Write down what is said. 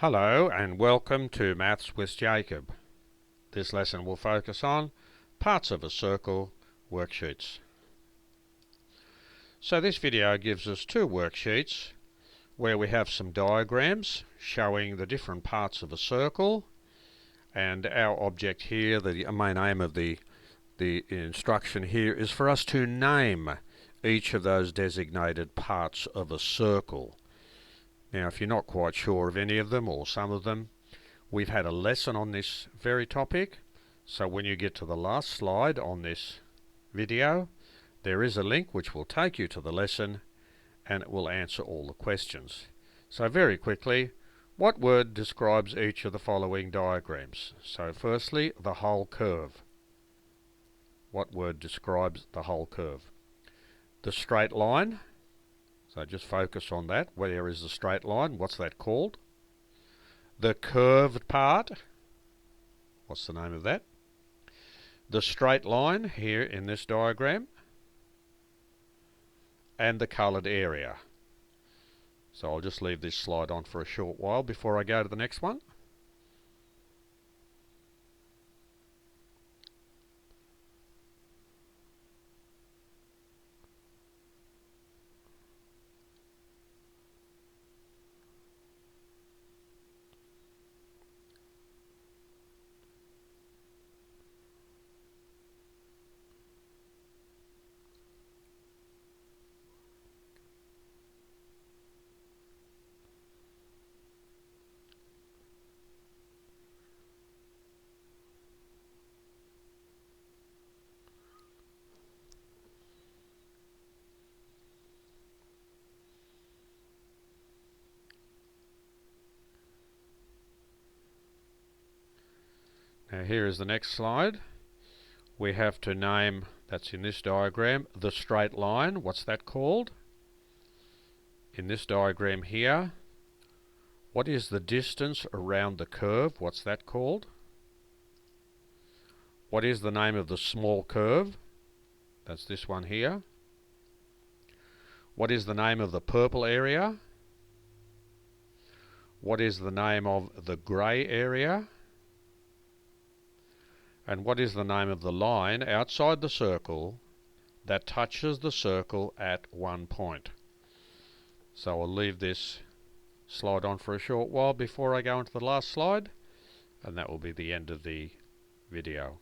Hello and welcome to Maths with Jacob. This lesson will focus on parts of a circle worksheets. So this video gives us two worksheets where we have some diagrams showing the different parts of a circle, and our object here, the main aim of the instruction here, is for us to name each of those designated parts of a circle. Now, if you're not quite sure of any of them or some of them, we've had a lesson on this very topic. So when you get to the last slide on this video, there is a link which will take you to the lesson and it will answer all the questions. So very quickly, what word describes each of the following diagrams? So firstly, the whole curve. What word describes the whole curve? The straight line. So just focus on that. Where is the straight line? What's that called? The curved part. What's the name of that? The straight line here in this diagram. And the coloured area. So I'll just leave this slide on for a short while before I go to the next one. Now here is the next slide. We have to name, that's in this diagram, the straight line. What's that called? In this diagram here, what is the distance around the curve? What's that called? What is the name of the small curve? That's this one here. What is the name of the purple area? What is the name of the grey area? And what is the name of the line outside the circle that touches the circle at one point? So I'll leave this slide on for a short while before I go into the last slide, and that will be the end of the video.